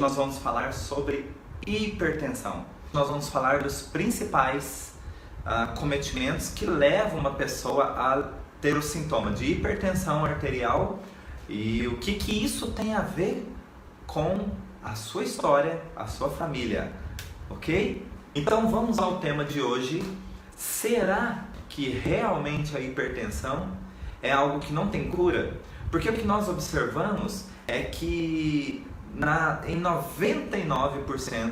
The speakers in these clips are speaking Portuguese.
Hoje nós vamos falar sobre hipertensão. Nós vamos falar dos principais cometimentos que levam uma pessoa a ter o sintoma de hipertensão arterial e o que isso tem a ver com a sua história, a sua família, ok? Então vamos ao tema de hoje. Será que realmente a hipertensão é algo que não tem cura? Porque o que nós observamos é que em 99%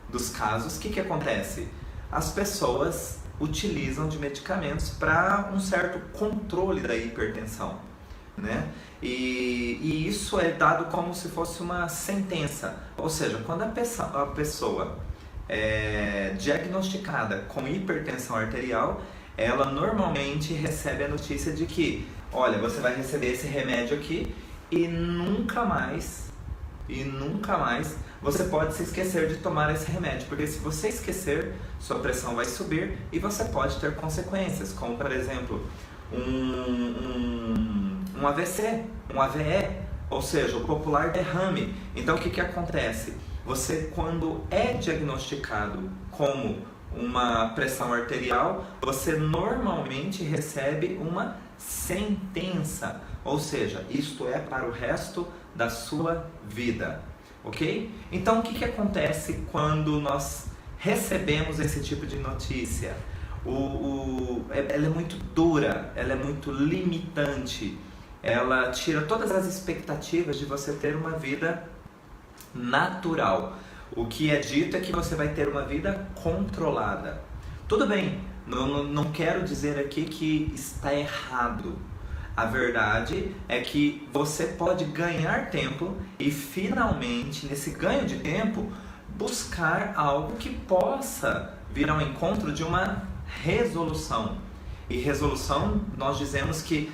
dos casos, o que acontece? As pessoas utilizam de medicamentos para um certo controle da hipertensão, né? E isso é dado como se fosse uma sentença, ou seja, quando a pessoa é diagnosticada com hipertensão arterial, ela normalmente recebe a notícia de que, olha, você vai receber esse remédio aqui e nunca mais você pode se esquecer de tomar esse remédio, porque se você esquecer, sua pressão vai subir e você pode ter consequências, como por exemplo, um AVC, um AVE, ou seja, o popular derrame. Então o que acontece? Você, quando é diagnosticado como uma pressão arterial, você normalmente recebe uma sentença, ou seja, isto é para o resto da sua vida, ok? Então o que acontece quando nós recebemos esse tipo de notícia? Ela é muito dura, ela é muito limitante, ela tira todas as expectativas de você ter uma vida natural. O que é dito é que você vai ter uma vida controlada. Tudo bem, não quero dizer aqui que está errado. A verdade é que você pode ganhar tempo e finalmente, nesse ganho de tempo, buscar algo que possa vir ao encontro de uma resolução. E resolução, nós dizemos que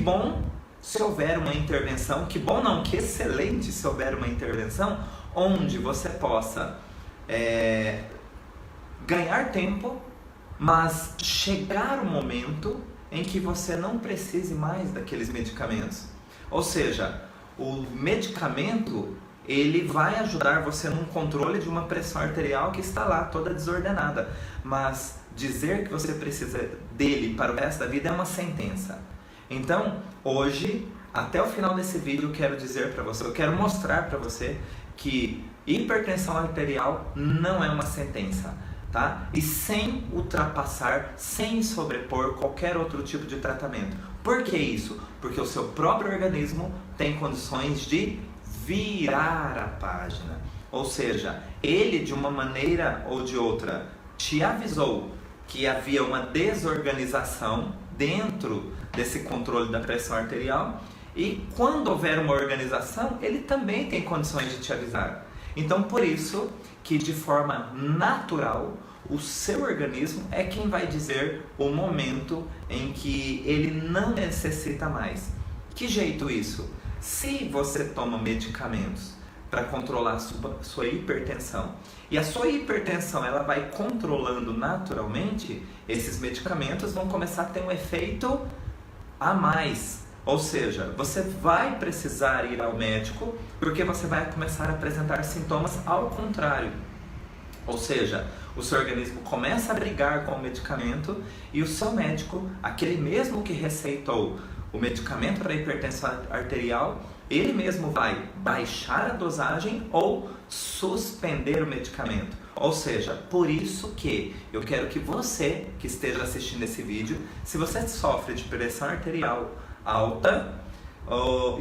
bom se houver uma intervenção, que bom não, que excelente se houver uma intervenção onde você possa ganhar tempo, mas chegar o momento em que você não precise mais daqueles medicamentos. Ou seja, o medicamento ele vai ajudar você no controle de uma pressão arterial que está lá toda desordenada, mas dizer que você precisa dele para o resto da vida é uma sentença. Então, hoje, até o final desse vídeo, eu quero mostrar para você que hipertensão arterial não é uma sentença, tá? E sem ultrapassar, sem sobrepor qualquer outro tipo de tratamento. Por que isso? Porque o seu próprio organismo tem condições de virar a página. Ou seja, ele de uma maneira ou de outra te avisou que havia uma desorganização dentro desse controle da pressão arterial, e quando houver uma organização, ele também tem condições de te avisar. Então, por isso que de forma natural, o seu organismo é quem vai dizer o momento em que ele não necessita mais. Que jeito isso? Se você toma medicamentos para controlar a sua hipertensão, e a sua hipertensão ela vai controlando naturalmente, esses medicamentos vão começar a ter um efeito a mais. Ou seja, você vai precisar ir ao médico porque você vai começar a apresentar sintomas ao contrário. Ou seja, o seu organismo começa a brigar com o medicamento e o seu médico, aquele mesmo que receitou o medicamento para a hipertensão arterial, ele mesmo vai baixar a dosagem ou suspender o medicamento. Ou seja, por isso que eu quero que você que esteja assistindo esse vídeo, se você sofre de pressão arterial alta ou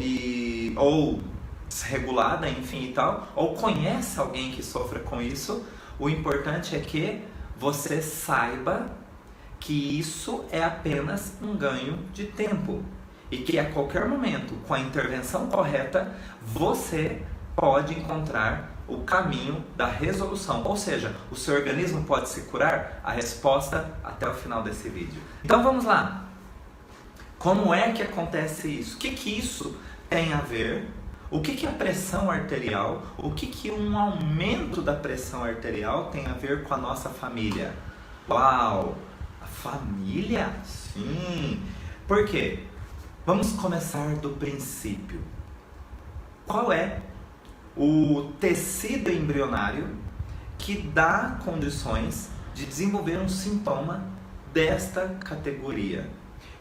desregulada, enfim e tal, ou conhece alguém que sofra com isso, o importante é que você saiba que isso é apenas um ganho de tempo e que a qualquer momento, com a intervenção correta, você pode encontrar o caminho da resolução, ou seja, o seu organismo pode se curar. A resposta até o final desse vídeo. Então vamos lá. Como é que acontece isso? O que isso tem a ver? O que a pressão arterial, o que um aumento da pressão arterial tem a ver com a nossa família? Uau! A família? Sim! Por quê? Vamos começar do princípio. Qual é o tecido embrionário que dá condições de desenvolver um sintoma desta categoria.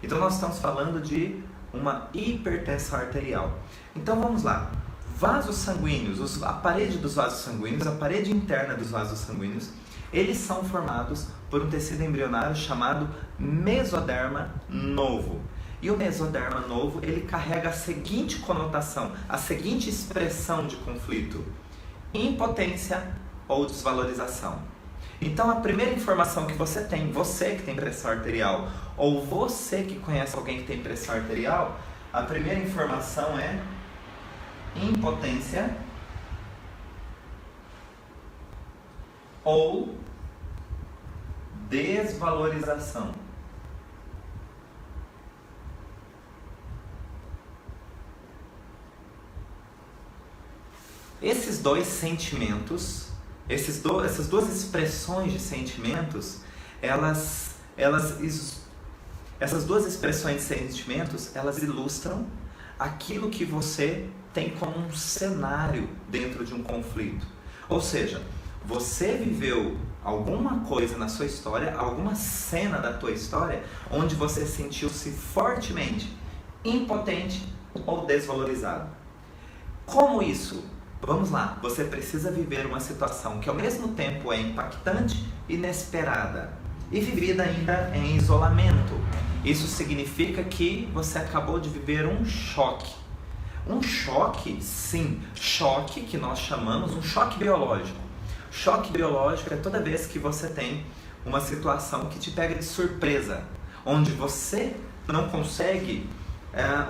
Então nós estamos falando de uma hipertensão arterial. Então vamos lá. Vasos sanguíneos, a parede dos vasos sanguíneos, a parede interna dos vasos sanguíneos, eles são formados por um tecido embrionário chamado mesoderma novo. E o mesoderma novo, ele carrega a seguinte conotação, a seguinte expressão de conflito: impotência ou desvalorização. Então a primeira informação que você que tem pressão arterial, ou você que conhece alguém que tem pressão arterial, a primeira informação é impotência ou desvalorização. Esses dois sentimentos, essas duas expressões de sentimentos, essas duas expressões de sentimentos, elas ilustram aquilo que você tem como um cenário dentro de um conflito. Ou seja, você viveu alguma coisa na sua história, alguma cena da tua história, onde você sentiu-se fortemente impotente ou desvalorizado. Como isso? Vamos lá, você precisa viver uma situação que ao mesmo tempo é impactante, inesperada e vivida ainda em isolamento. Isso significa que você acabou de viver um choque. Um choque, sim, choque que nós chamamos um choque biológico. Choque biológico é toda vez que você tem uma situação que te pega de surpresa, onde você não consegue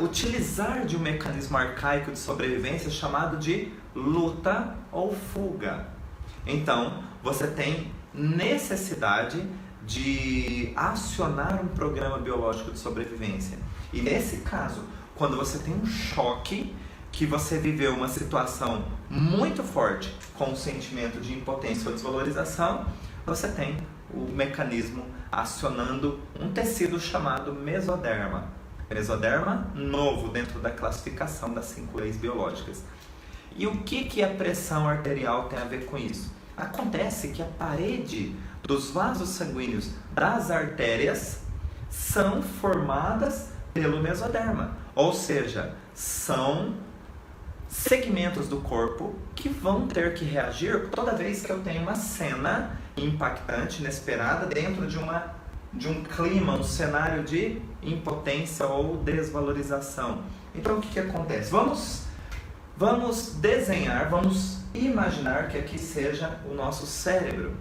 utilizar de um mecanismo arcaico de sobrevivência chamado de luta ou fuga. Então, você tem necessidade de acionar um programa biológico de sobrevivência. E nesse caso, quando você tem um choque, que você viveu uma situação muito forte com um sentimento de impotência ou desvalorização, você tem o mecanismo acionando um tecido chamado mesoderma. Mesoderma novo dentro da classificação das 5 leis biológicas. E o que a pressão arterial tem a ver com isso? Acontece que a parede dos vasos sanguíneos das artérias são formadas pelo mesoderma, ou seja, são segmentos do corpo que vão ter que reagir toda vez que eu tenho uma cena impactante, inesperada, dentro de um clima, um cenário de impotência ou desvalorização. Então o que acontece? Vamos desenhar, vamos imaginar que aqui seja o nosso cérebro.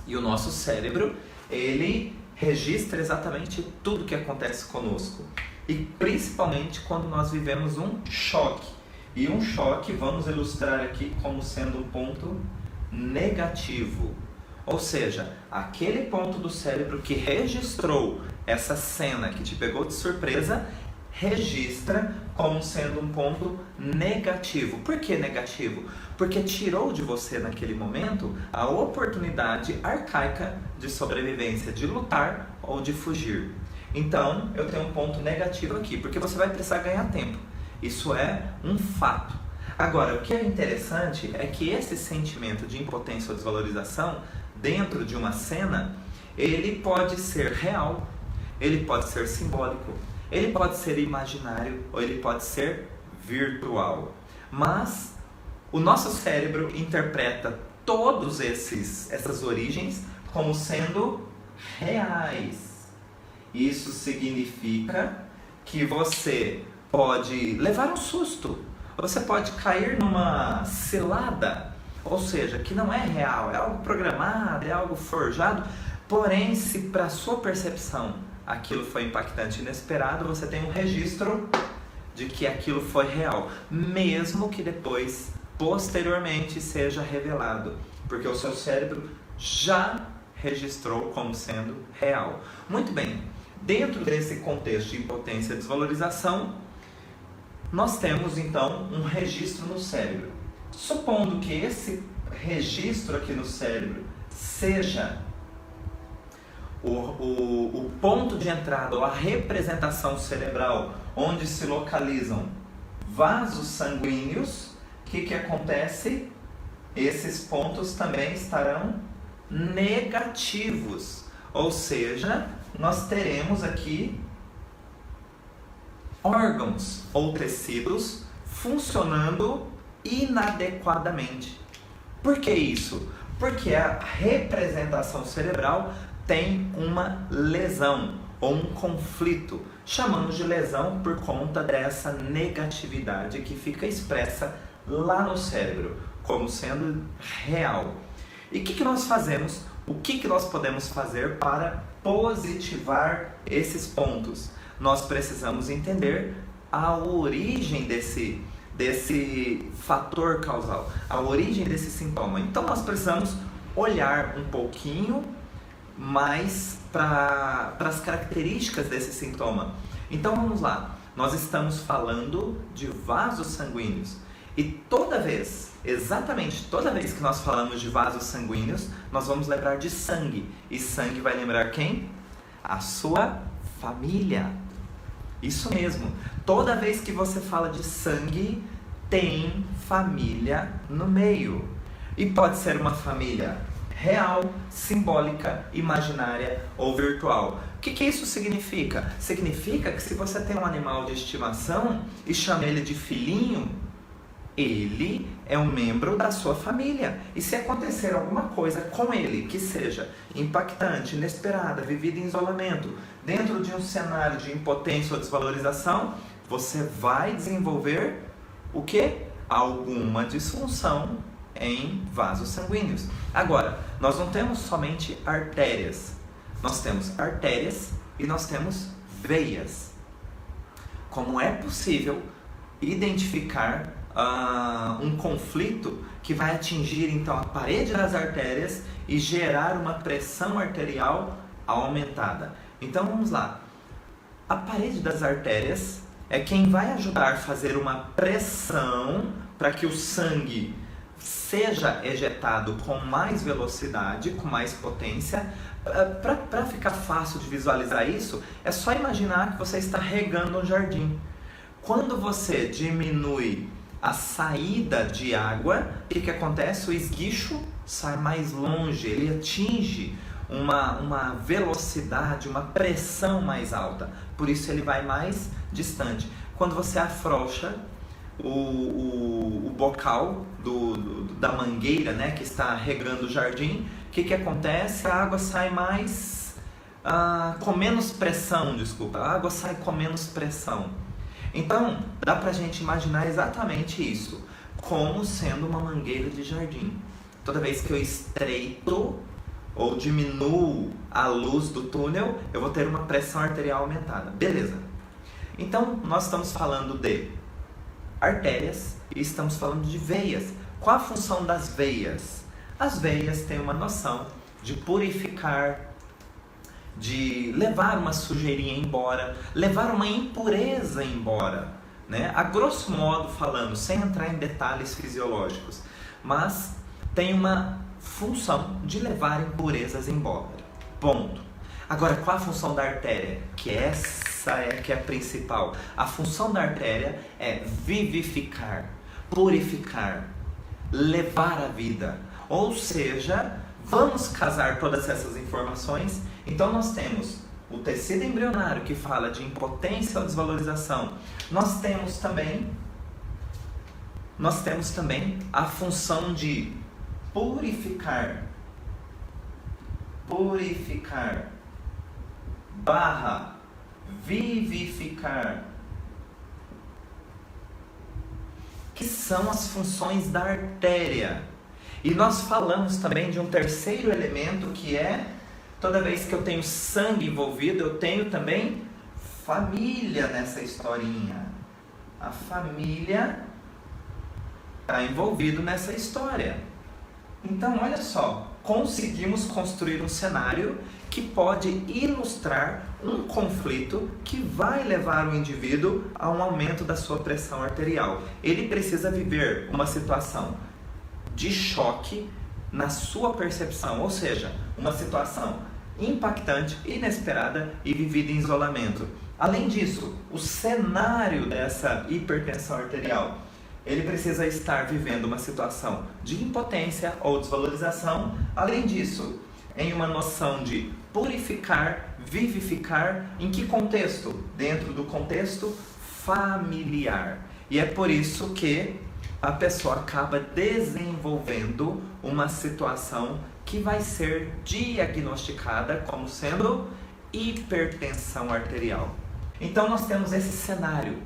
E o nosso cérebro, ele registra exatamente tudo o que acontece conosco. E principalmente quando nós vivemos um choque. E um choque, vamos ilustrar aqui como sendo um ponto negativo. Ou seja, aquele ponto do cérebro que registrou essa cena que te pegou de surpresa, registra como sendo um ponto negativo. Por que negativo? Porque tirou de você naquele momento a oportunidade arcaica de sobrevivência, de lutar ou de fugir. Então, eu tenho um ponto negativo aqui, porque você vai precisar ganhar tempo. Isso é um fato. Agora, o que é interessante é que esse sentimento de impotência ou desvalorização dentro de uma cena, ele pode ser real, ele pode ser simbólico, ele pode ser imaginário ou ele pode ser virtual. Mas o nosso cérebro interpreta todas essas origens como sendo reais. Isso significa que você pode levar um susto, você pode cair numa cilada, ou seja, que não é real, é algo programado, é algo forjado, porém, se para sua percepção aquilo foi impactante e inesperado, você tem um registro de que aquilo foi real, mesmo que depois, posteriormente, seja revelado, porque o seu cérebro já registrou como sendo real. Muito bem, dentro desse contexto de impotência e desvalorização, nós temos então um registro no cérebro. Supondo que esse registro aqui no cérebro seja o ponto de entrada ou a representação cerebral onde se localizam vasos sanguíneos o que acontece? Esses pontos também estarão negativos. Ou seja, nós teremos aqui órgãos ou tecidos funcionando inadequadamente. Por que isso? Porque a representação cerebral tem uma lesão ou um conflito. Chamamos de lesão por conta dessa negatividade que fica expressa lá no cérebro, como sendo real. E o que nós fazemos? O que nós podemos fazer para positivar esses pontos? Nós precisamos entender a origem desse fator causal, a origem desse sintoma. Então nós precisamos olhar um pouquinho mais para as características desse sintoma. Então vamos lá, nós estamos falando de vasos sanguíneos e exatamente toda vez que nós falamos de vasos sanguíneos, nós vamos lembrar de sangue. E sangue vai lembrar quem? A sua família. Isso mesmo, toda vez que você fala de sangue, tem família no meio. E pode ser uma família real, simbólica, imaginária ou virtual. O que isso significa? Significa que se você tem um animal de estimação e chama ele de filhinho, ele é um membro da sua família. E se acontecer alguma coisa com ele que seja impactante, inesperada, vivida em isolamento, dentro de um cenário de impotência ou desvalorização, você vai desenvolver o quê? Alguma disfunção em vasos sanguíneos. Agora, nós não temos somente artérias. Nós temos artérias e nós temos veias. Como é possível identificar um conflito que vai atingir então a parede das artérias e gerar uma pressão arterial aumentada? Então vamos lá. A parede das artérias é quem vai ajudar a fazer uma pressão para que o sangue seja ejetado com mais velocidade, com mais potência. Para ficar fácil de visualizar isso, é só imaginar que você está regando um jardim. Quando você diminui a saída de água, o que acontece? O esguicho sai mais longe, ele atinge uma velocidade, uma pressão mais alta, por isso ele vai mais distante. Quando você afrouxa o bocal da mangueira, né, que está regando o jardim, o que acontece? A água sai com menos pressão, a água sai com menos pressão. Então, dá pra gente imaginar exatamente isso, como sendo uma mangueira de jardim. Toda vez que eu estreito ou diminuo a luz do túnel, eu vou ter uma pressão arterial aumentada. Beleza. Então, nós estamos falando de artérias e estamos falando de veias. Qual a função das veias? As veias têm uma noção de purificar, de levar uma sujeirinha embora, levar uma impureza embora, né? A grosso modo falando, sem entrar em detalhes fisiológicos, mas tem uma função de levar impurezas embora. Ponto. Agora, qual a função da artéria? Que essa é a principal. A função da artéria é vivificar, purificar, levar a vida. Ou seja, vamos casar todas essas informações. Então nós temos o tecido embrionário que fala de impotência ou desvalorização. Nós temos também a função de purificar barra vivificar, que são as funções da artéria. E nós falamos também de um terceiro elemento que é, toda vez que eu tenho sangue envolvido, eu tenho também família nessa historinha. A família está envolvida nessa história. Então, olha só, conseguimos construir um cenário que pode ilustrar um conflito que vai levar o indivíduo a um aumento da sua pressão arterial. Ele precisa viver uma situação de choque na sua percepção, ou seja, uma situação impactante, inesperada e vivida em isolamento. Além disso, o cenário dessa hipertensão arterial ele precisa estar vivendo uma situação de impotência ou desvalorização. Além disso, em uma noção de purificar, vivificar, em que contexto? Dentro do contexto familiar. E é por isso que a pessoa acaba desenvolvendo uma situação que vai ser diagnosticada como sendo hipertensão arterial. Então nós temos esse cenário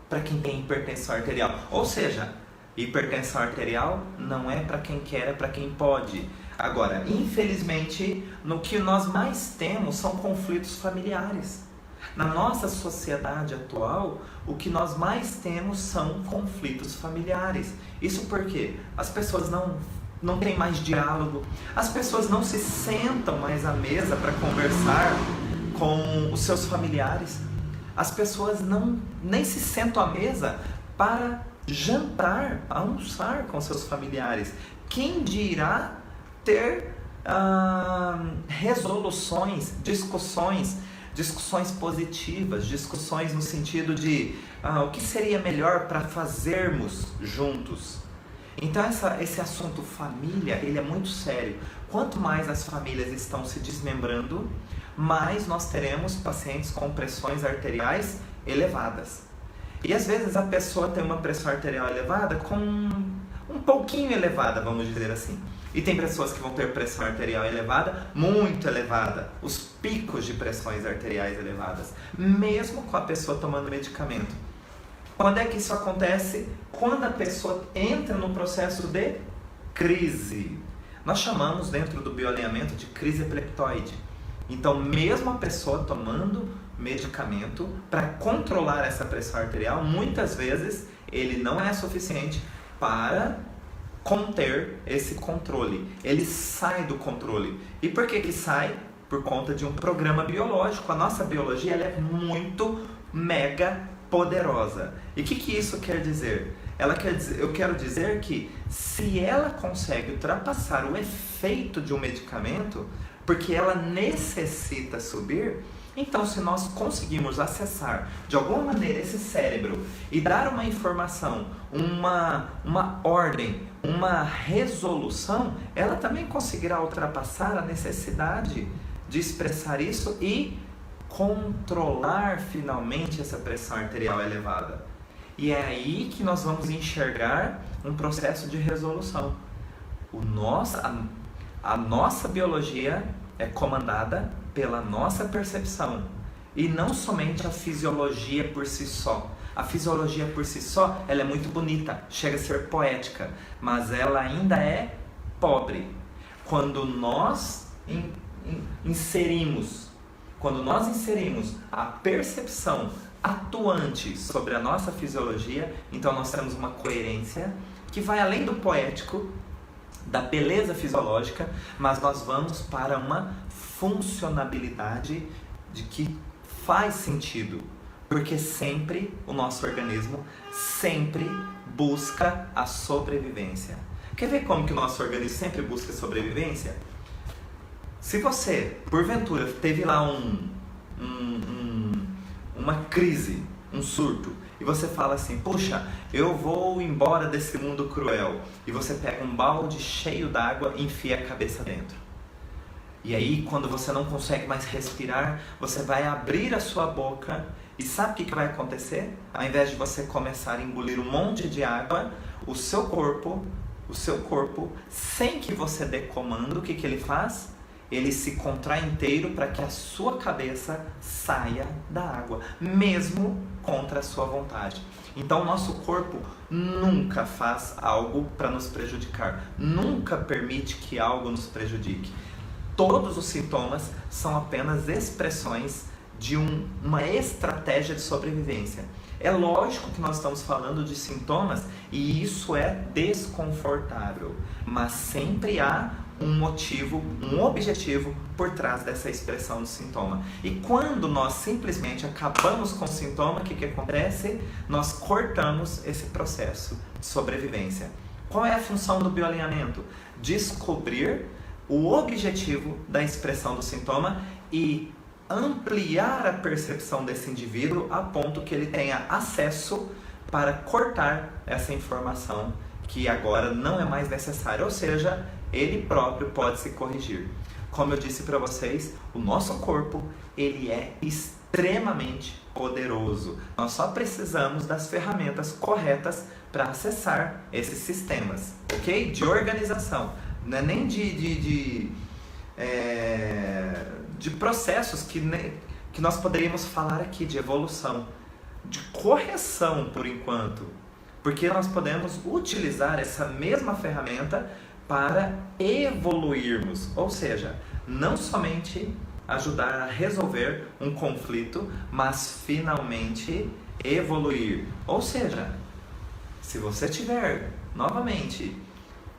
para quem tem hipertensão arterial. Ou seja, hipertensão arterial não é para quem quer, é para quem pode. Agora, infelizmente, no que nós mais temos são conflitos familiares. Na nossa sociedade atual, o que nós mais temos são conflitos familiares. Isso porque as pessoas não têm mais diálogo, as pessoas não se sentam mais à mesa para conversar com os seus familiares. As pessoas nem se sentam à mesa para jantar, almoçar com seus familiares. Quem dirá ter resoluções, discussões positivas, discussões no sentido de o que seria melhor para fazermos juntos. Então esse assunto família, ele é muito sério. Quanto mais as famílias estão se desmembrando, mais nós teremos pacientes com pressões arteriais elevadas. E às vezes a pessoa tem uma pressão arterial elevada com um pouquinho elevada, vamos dizer assim. E tem pessoas que vão ter pressão arterial elevada, muito elevada, os picos de pressões arteriais elevadas, mesmo com a pessoa tomando medicamento. Quando é que isso acontece? Quando a pessoa entra no processo de crise. Nós chamamos dentro do bioalinhamento de crise epileptoide. Então, mesmo a pessoa tomando medicamento para controlar essa pressão arterial, muitas vezes ele não é suficiente para conter esse controle. Ele sai do controle. E por que sai? Por conta de um programa biológico. A nossa biologia ela é muito mega poderosa. E o que isso quer dizer? Eu quero dizer que se ela consegue ultrapassar o efeito de um medicamento, porque ela necessita subir, então se nós conseguimos acessar de alguma maneira esse cérebro e dar uma informação, uma ordem, uma resolução, ela também conseguirá ultrapassar a necessidade de expressar isso e controlar finalmente essa pressão arterial elevada. E é aí que nós vamos enxergar um processo de resolução. A nossa biologia é comandada pela nossa percepção e não somente a fisiologia por si só. A fisiologia por si só, ela é muito bonita, chega a ser poética, mas ela ainda é pobre. Quando nós inserimos a percepção atuante sobre a nossa fisiologia, então nós temos uma coerência que vai além do poético, da beleza fisiológica, mas nós vamos para uma funcionabilidade de que faz sentido, porque sempre o nosso organismo sempre busca a sobrevivência. Quer ver como que o nosso organismo sempre busca a sobrevivência? Se você, porventura, teve lá uma crise, um surto, e você fala assim, puxa, eu vou embora desse mundo cruel, e você pega um balde cheio d'água e enfia a cabeça dentro. E aí, quando você não consegue mais respirar, você vai abrir a sua boca, e sabe o que vai acontecer? Ao invés de você começar a engolir um monte de água, o seu corpo, sem que você dê comando, o que ele faz? Ele se contrai inteiro para que a sua cabeça saia da água, mesmo contra a sua vontade. Então, o nosso corpo nunca faz algo para nos prejudicar, nunca permite que algo nos prejudique. Todos os sintomas são apenas expressões de uma estratégia de sobrevivência. É lógico que nós estamos falando de sintomas e isso é desconfortável, mas sempre há um motivo, um objetivo por trás dessa expressão do sintoma. E quando nós simplesmente acabamos com o sintoma, o que acontece? Nós cortamos esse processo de sobrevivência. Qual é a função do bioalinhamento? Descobrir o objetivo da expressão do sintoma e ampliar a percepção desse indivíduo a ponto que ele tenha acesso para cortar essa informação que agora não é mais necessária, ou seja, ele próprio pode se corrigir. Como eu disse para vocês, o nosso corpo ele é extremamente poderoso. Nós só precisamos das ferramentas corretas para acessar esses sistemas, ok? De organização, não é nem de processos que nós poderíamos falar aqui, de evolução, de correção por enquanto, porque nós podemos utilizar essa mesma ferramenta para evoluirmos, ou seja, não somente ajudar a resolver um conflito, mas finalmente evoluir. Ou seja, se você tiver novamente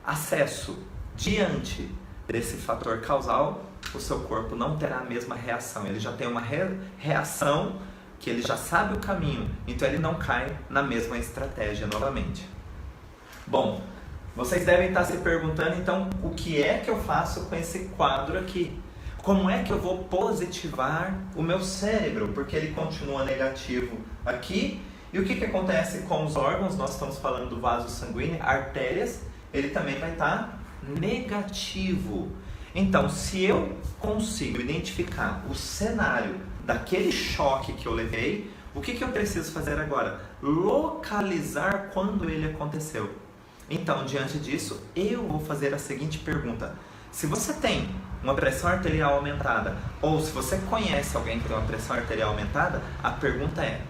acesso diante desse fator causal, o seu corpo não terá a mesma reação. Ele já tem uma reação que ele já sabe o caminho, então ele não cai na mesma estratégia novamente. Bom, vocês devem estar se perguntando, então, o que é que eu faço com esse quadro aqui? Como é que eu vou positivar o meu cérebro? Porque ele continua negativo aqui. E o que acontece com os órgãos? Nós estamos falando do vaso sanguíneo, artérias, ele também vai estar negativo. Então, se eu consigo identificar o cenário daquele choque que eu levei, o que eu preciso fazer agora? Localizar quando ele aconteceu. Então, diante disso, eu vou fazer a seguinte pergunta. Se você tem uma pressão arterial aumentada, ou se você conhece alguém que tem uma pressão arterial aumentada, a pergunta é: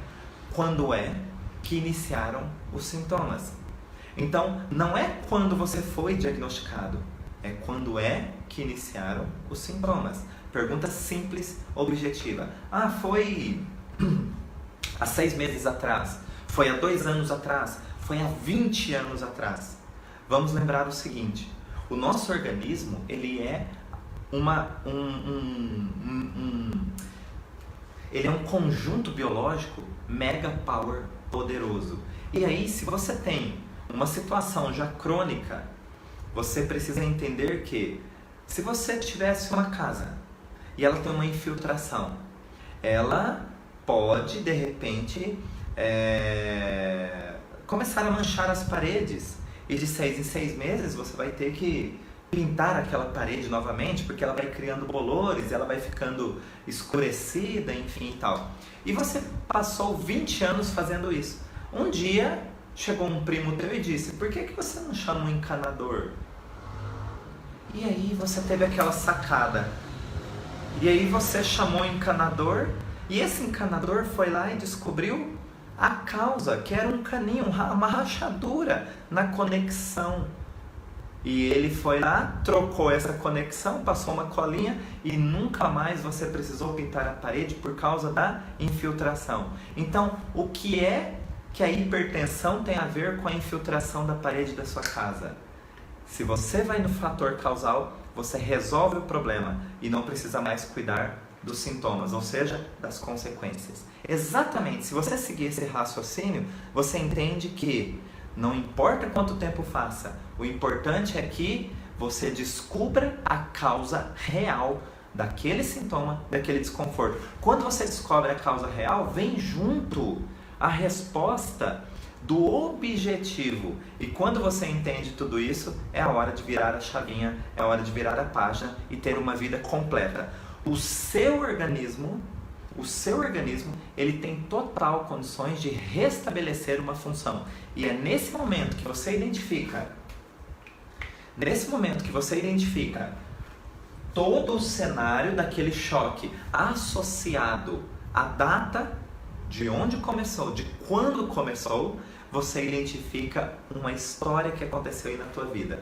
quando é que iniciaram os sintomas? Então, não é quando você foi diagnosticado, é quando é que iniciaram os sintomas. Pergunta simples, objetiva. Ah, foi há 6 meses atrás, foi há 2 anos atrás, foi há 20 anos atrás. Vamos lembrar o seguinte: o nosso organismo ele é ele é um conjunto biológico mega power poderoso. E aí, se você tem uma situação já crônica, você precisa entender que se você tivesse uma casa e ela tem uma infiltração, ela pode de repente começar a manchar as paredes, e de 6 em 6 meses você vai ter que pintar aquela parede novamente, porque ela vai criando bolores, ela vai ficando escurecida, enfim e tal. E você passou 20 anos fazendo isso. Um dia chegou um primo teu e disse: por que você não chama um encanador? E aí você teve aquela sacada. E aí você chamou o encanador, e esse encanador foi lá e descobriu a causa, que era um caninho, uma rachadura na conexão. E ele foi lá, trocou essa conexão, passou uma colinha e nunca mais você precisou pintar a parede por causa da infiltração. Então, o que é que a hipertensão tem a ver com a infiltração da parede da sua casa? Se você vai no fator causal, você resolve o problema e não precisa mais cuidar dos sintomas, ou seja, das consequências. Exatamente, se você seguir esse raciocínio, você entende que não importa quanto tempo faça, o importante é que você descubra a causa real daquele sintoma, daquele desconforto. Quando você descobre a causa real, vem junto a resposta do objetivo. E quando você entende tudo isso, é a hora de virar a chavinha, é a hora de virar a página e ter uma vida completa. O seu organismo, ele tem total condições de restabelecer uma função. E é nesse momento que você identifica todo o cenário daquele choque associado à data de onde começou, de quando começou, você identifica uma história que aconteceu aí na tua vida.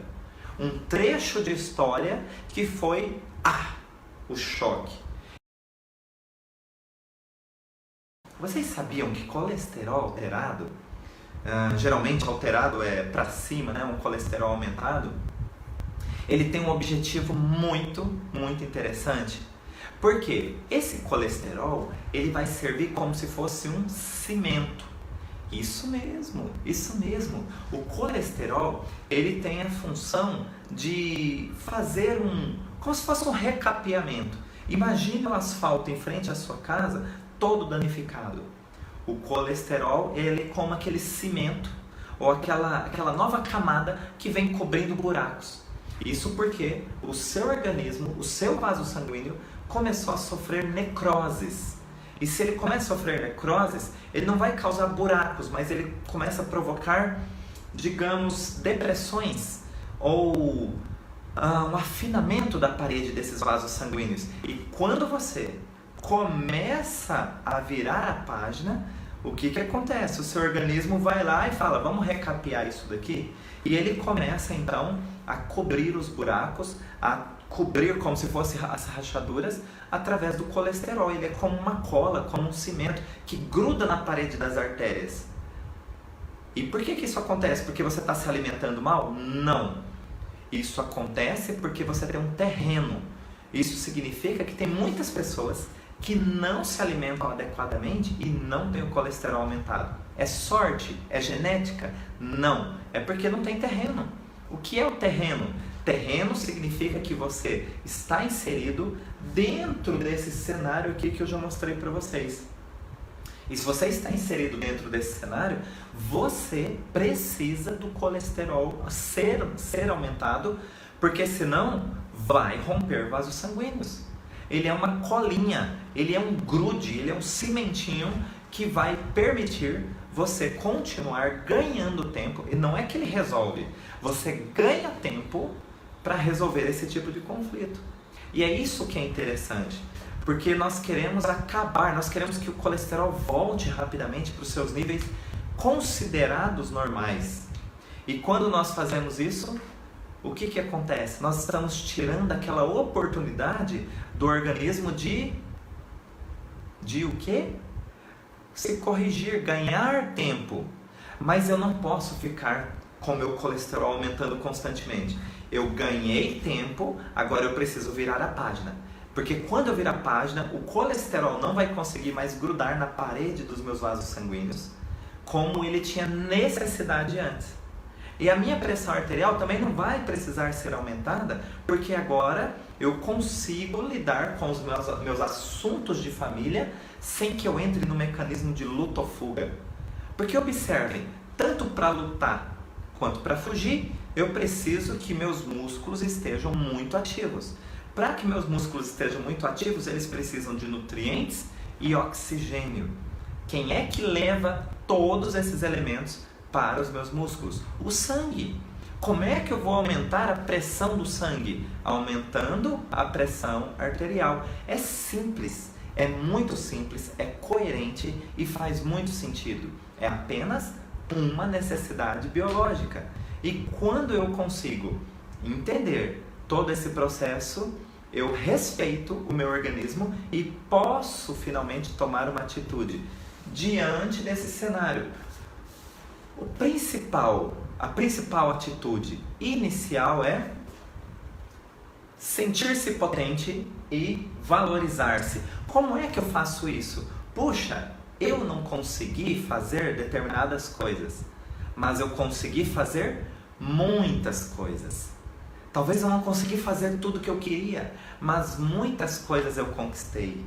Um trecho de história que foi o choque. Vocês sabiam que colesterol alterado, geralmente alterado é para cima, né? Um colesterol aumentado, ele tem um objetivo muito, muito interessante. Porque esse colesterol, ele vai servir como se fosse um cimento. Isso mesmo. O colesterol, ele tem a função de fazer como se fosse um recapeamento. Imagine o asfalto em frente à sua casa, todo danificado. O colesterol, ele é como aquele cimento ou aquela nova camada que vem cobrindo buracos. Isso porque o seu organismo, o seu vaso sanguíneo, começou a sofrer necroses. E se ele começa a sofrer necroses, ele não vai causar buracos, mas ele começa a provocar, digamos, depressões ou um afinamento da parede desses vasos sanguíneos. E quando você começa a virar a página, o que acontece? O seu organismo vai lá e fala, vamos recapear isso daqui? E ele começa então a cobrir os buracos, a cobrir como se fossem as rachaduras através do colesterol. Ele é como uma cola, como um cimento que gruda na parede das artérias. E por que isso acontece? Porque você está se alimentando mal? Não. Isso acontece porque você tem um terreno. Isso significa que tem muitas pessoas que não se alimentam adequadamente e não tem o colesterol aumentado. É sorte? É genética? Não. É porque não tem terreno. O que é o terreno? Terreno significa que você está inserido dentro desse cenário aqui que eu já mostrei para vocês. E se você está inserido dentro desse cenário, você precisa do colesterol ser aumentado, porque senão vai romper vasos sanguíneos. Ele é uma colinha, ele é um grude, ele é um cimentinho que vai permitir você continuar ganhando tempo. E não é que ele resolve, você ganha tempo para resolver esse tipo de conflito. E é isso que é interessante, porque nós queremos acabar, nós queremos que o colesterol volte rapidamente para os seus níveis considerados normais. E quando nós fazemos isso, o que acontece? Nós estamos tirando aquela oportunidade do organismo de o quê? Se corrigir, ganhar tempo. Mas eu não posso ficar com o meu colesterol aumentando constantemente. Eu ganhei tempo, agora eu preciso virar a página. Porque quando eu virar a página, o colesterol não vai conseguir mais grudar na parede dos meus vasos sanguíneos, como ele tinha necessidade antes. E a minha pressão arterial também não vai precisar ser aumentada, porque agora eu consigo lidar com os meus assuntos de família sem que eu entre no mecanismo de luta ou fuga. Porque observem, tanto para lutar quanto para fugir, eu preciso que meus músculos estejam muito ativos. Para que meus músculos estejam muito ativos, eles precisam de nutrientes e oxigênio. Quem é que leva todos esses elementos para os meus músculos? O sangue. Como é que eu vou aumentar a pressão do sangue? Aumentando a pressão arterial. É simples, é muito simples, é coerente e faz muito sentido. É apenas uma necessidade biológica. E quando eu consigo entender todo esse processo, eu respeito o meu organismo e posso finalmente tomar uma atitude diante desse cenário. A principal atitude inicial é sentir-se potente e valorizar-se. Como é que eu faço isso? Puxa, eu não consegui fazer determinadas coisas, mas eu consegui fazer muitas coisas. Talvez eu não consegui fazer tudo o que eu queria, mas muitas coisas eu conquistei.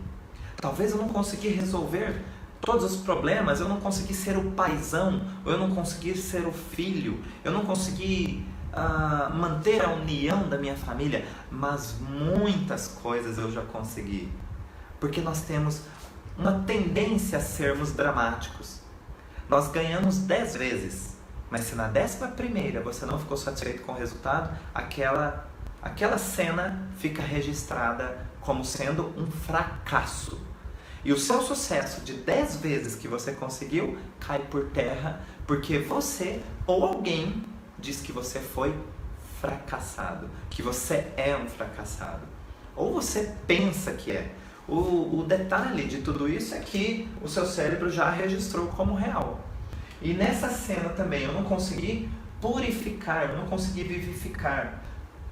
Talvez eu não consegui resolver todos os problemas, eu não consegui ser o paizão, ou eu não consegui ser o filho, eu não consegui manter a união da minha família, mas muitas coisas eu já consegui. Porque nós temos uma tendência a sermos dramáticos. Nós ganhamos 10 vezes, mas se na 11ª você não ficou satisfeito com o resultado, aquela cena fica registrada como sendo um fracasso. E o seu sucesso de 10 vezes que você conseguiu cai por terra porque você ou alguém diz que você foi fracassado, que você é um fracassado. Ou você pensa que é. O detalhe de tudo isso é que o seu cérebro já registrou como real. E nessa cena também eu não consegui purificar, eu não consegui vivificar.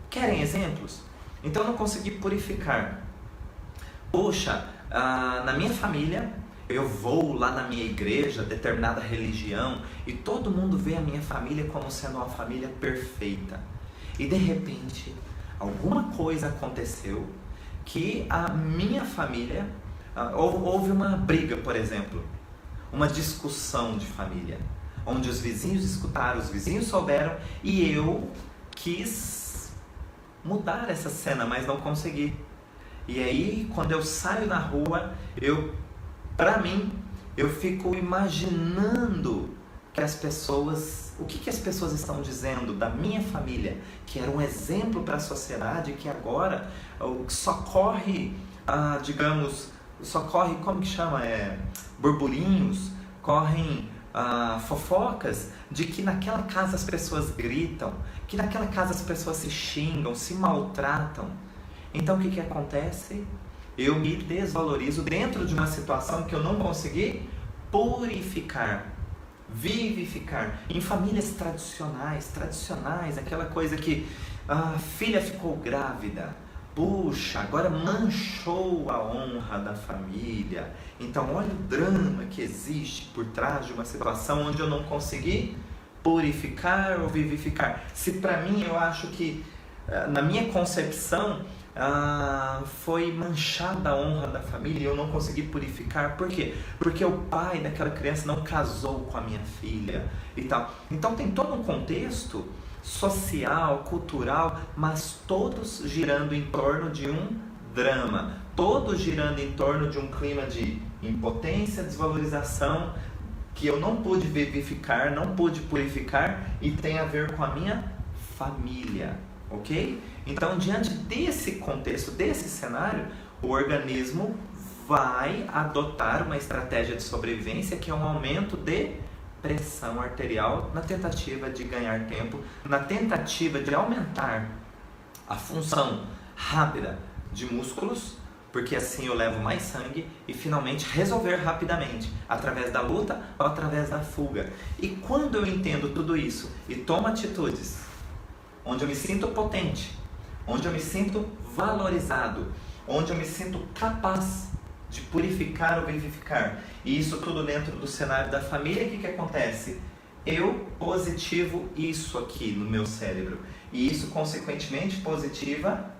Querem exemplos? Então eu não consegui purificar. Poxa, na minha família, eu vou lá na minha igreja, determinada religião, e todo mundo vê a minha família como sendo uma família perfeita. E de repente, alguma coisa aconteceu que a minha família, houve uma briga, por exemplo. uma discussão de família, onde os vizinhos escutaram, os vizinhos souberam, e eu quis mudar essa cena, mas não consegui. E aí, quando eu saio na rua, pra mim, eu fico imaginando que as pessoas, o que as pessoas estão dizendo da minha família, que era um exemplo para a sociedade, que agora só corre, como que chama? Burburinhos, correm fofocas de que naquela casa as pessoas gritam, que naquela casa as pessoas se xingam, se maltratam. Então o que acontece? Eu me desvalorizo dentro de uma situação que eu não consegui purificar, vivificar. Em famílias tradicionais, aquela coisa que a filha ficou grávida, puxa, agora manchou a honra da família. Então olha o drama que existe por trás de uma situação onde eu não consegui purificar ou vivificar. Se para mim, eu acho que na minha concepção foi manchada a honra da família e eu não consegui purificar. Por quê? Porque o pai daquela criança não casou com a minha filha e tal. Então tem todo um contexto social, cultural, mas todos girando em torno de um drama, todos girando em torno de um clima de impotência, desvalorização, que eu não pude vivificar, não pude purificar, e tem a ver com a minha família, ok? Então, diante desse contexto, desse cenário, o organismo vai adotar uma estratégia de sobrevivência, que é um aumento de pressão arterial, na tentativa de ganhar tempo, na tentativa de aumentar a função rápida de músculos, porque assim eu levo mais sangue, e finalmente resolver rapidamente, através da luta ou através da fuga. E quando eu entendo tudo isso e tomo atitudes onde eu me sinto potente, onde eu me sinto valorizado, onde eu me sinto capaz de purificar ou vivificar, e isso tudo dentro do cenário da família, o que acontece? Eu positivo isso aqui no meu cérebro, e isso consequentemente positiva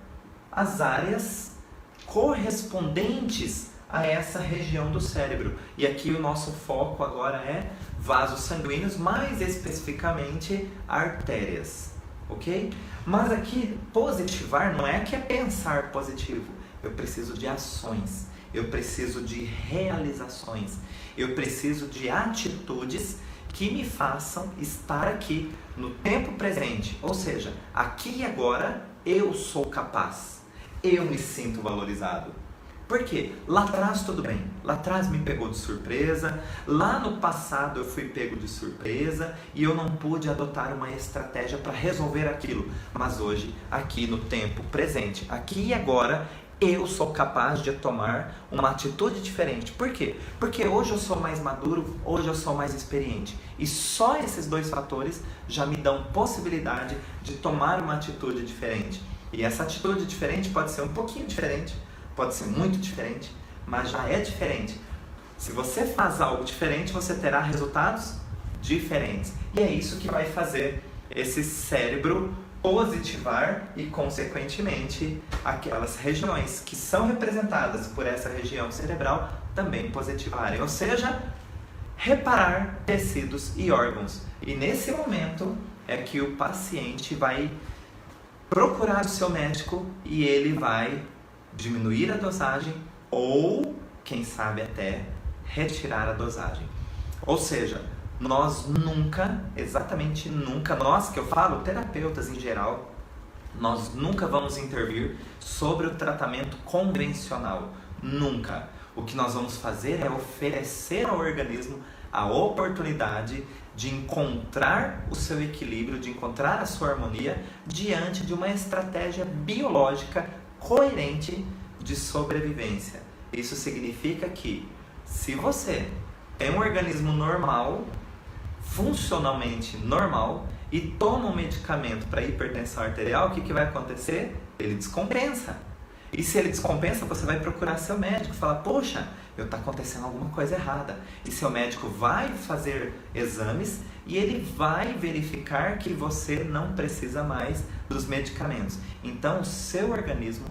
as áreas correspondentes a essa região do cérebro. E aqui o nosso foco agora é vasos sanguíneos, mais especificamente artérias, ok? Mas aqui positivar não é que é pensar positivo, eu preciso de ações, eu preciso de realizações, eu preciso de atitudes que me façam estar aqui no tempo presente, ou seja, aqui e agora eu sou capaz, eu me sinto valorizado. Por quê? Lá atrás tudo bem, lá atrás me pegou de surpresa, lá no passado eu fui pego de surpresa e eu não pude adotar uma estratégia para resolver aquilo, mas hoje, aqui no tempo presente, aqui e agora, eu sou capaz de tomar uma atitude diferente. Por quê? Porque hoje eu sou mais maduro, hoje eu sou mais experiente. E só esses dois fatores já me dão possibilidade de tomar uma atitude diferente. E essa atitude diferente pode ser um pouquinho diferente, pode ser muito diferente, mas já é diferente. Se você faz algo diferente, você terá resultados diferentes. E é isso que vai fazer esse cérebro positivar e, consequentemente, aquelas regiões que são representadas por essa região cerebral também positivarem. Ou seja, reparar tecidos e órgãos. E nesse momento é que o paciente vai procurar o seu médico e ele vai diminuir a dosagem ou, quem sabe, até retirar a dosagem. Ou seja, nós nunca, exatamente nunca, nós que eu falo, terapeutas em geral, nós nunca vamos intervir sobre o tratamento convencional. Nunca. O que nós vamos fazer é oferecer ao organismo a oportunidade de encontrar o seu equilíbrio, de encontrar a sua harmonia diante de uma estratégia biológica coerente de sobrevivência. Isso significa que, se você tem um organismo normal, funcionalmente normal, e toma um medicamento para hipertensão arterial, o que vai acontecer? Ele descompensa. E se ele descompensa, você vai procurar seu médico e falar, poxa, está acontecendo alguma coisa errada. E seu médico vai fazer exames e ele vai verificar que você não precisa mais dos medicamentos. Então, o seu organismo,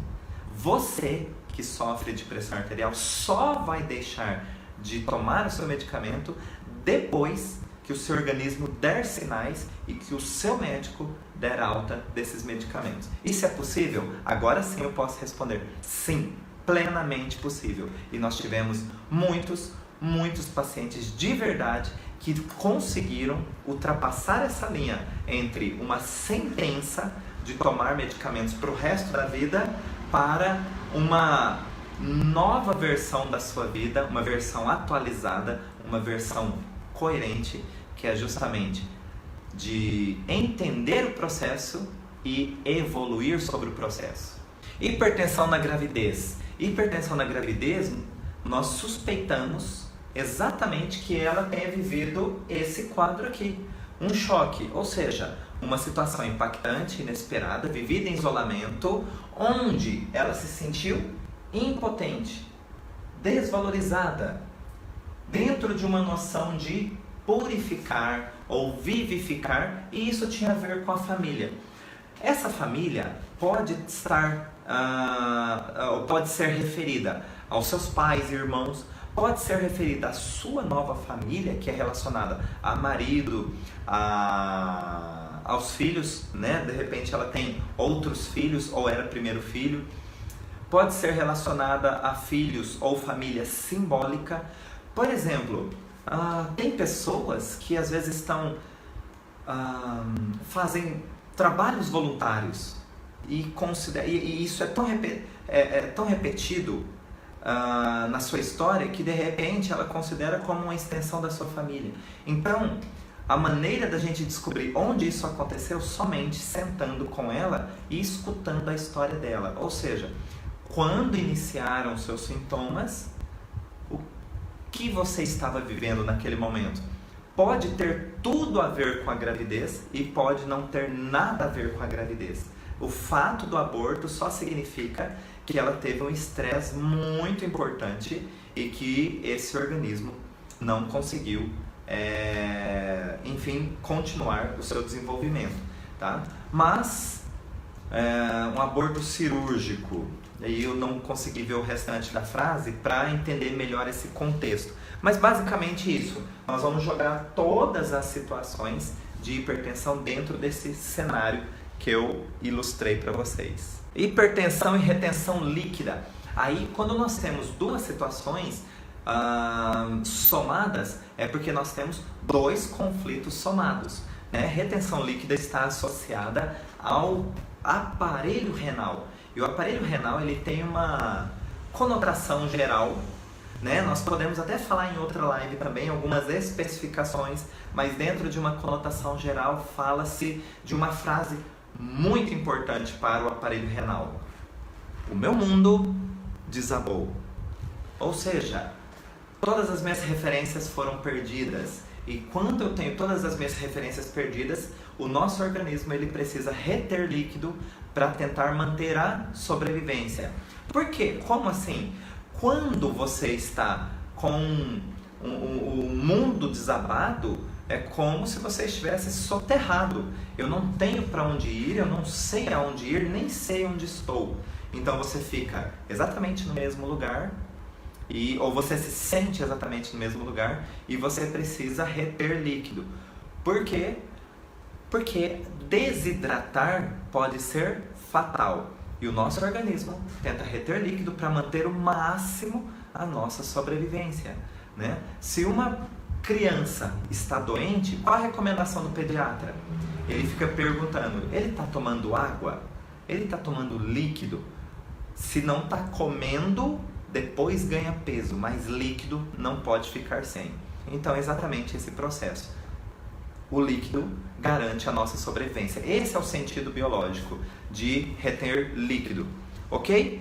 você que sofre de pressão arterial, só vai deixar de tomar o seu medicamento depois que o seu organismo der sinais e que o seu médico der alta desses medicamentos. Isso é possível? Agora sim eu posso responder sim, plenamente possível. E nós tivemos muitos pacientes de verdade que conseguiram ultrapassar essa linha entre uma sentença de tomar medicamentos para o resto da vida para uma nova versão da sua vida, uma versão atualizada, uma versão coerente, que é justamente de entender o processo e evoluir sobre o processo. Hipertensão na gravidez. Hipertensão na gravidez, nós suspeitamos exatamente que ela tenha vivido esse quadro aqui, um choque, ou seja, uma situação impactante, inesperada, vivida em isolamento, onde ela se sentiu impotente, desvalorizada, dentro de uma noção de purificar ou vivificar, e isso tinha a ver com a família. Essa família pode estar, pode ser referida aos seus pais e irmãos, pode ser referida à sua nova família, que é relacionada a marido, aos filhos, né? De repente ela tem outros filhos ou era primeiro filho. Pode ser relacionada a filhos ou família simbólica. Por exemplo, tem pessoas que às vezes fazem trabalhos voluntários e isso é tão repetido na sua história que de repente ela considera como uma extensão da sua família. Então, a maneira da gente descobrir onde isso aconteceu somente sentando com ela e escutando a história dela. Ou seja, quando iniciaram seus sintomas, o que você estava vivendo naquele momento? Pode ter tudo a ver com a gravidez e pode não ter nada a ver com a gravidez. O fato do aborto só significa que ela teve um estresse muito importante e que esse organismo não conseguiu, continuar o seu desenvolvimento, tá? Mas um aborto cirúrgico, e eu não consegui ver o restante da frase para entender melhor esse contexto. Mas basicamente isso, nós vamos jogar todas as situações de hipertensão dentro desse cenário que eu ilustrei para vocês. Hipertensão e retenção líquida. Aí, quando nós temos duas situações somadas, é porque nós temos dois conflitos somados, né? Retenção líquida está associada ao aparelho renal. E o aparelho renal ele tem uma conotação geral, né? Nós podemos até falar em outra live também algumas especificações, mas dentro de uma conotação geral fala-se de uma frase muito importante para o aparelho renal: o meu mundo desabou. Ou seja, todas as minhas referências foram perdidas. E quando eu tenho todas as minhas referências perdidas, o nosso organismo ele precisa reter líquido para tentar manter a sobrevivência. Por quê? Como assim? Quando você está com o mundo desabado, é como se você estivesse soterrado. Eu não tenho para onde ir, eu não sei aonde ir, nem sei onde estou. Então você fica exatamente no mesmo lugar, ou você se sente exatamente no mesmo lugar e você precisa reter líquido. Por quê? Porque desidratar pode ser fatal. E o nosso organismo tenta reter líquido para manter o máximo a nossa sobrevivência, né? Se uma criança está doente, qual a recomendação do pediatra? Ele fica perguntando: ele está tomando água? Ele está tomando líquido? Se não está comendo, depois ganha peso, mas líquido não pode ficar sem. Então é exatamente esse processo. O líquido garante a nossa sobrevivência. Esse é o sentido biológico de reter líquido, ok?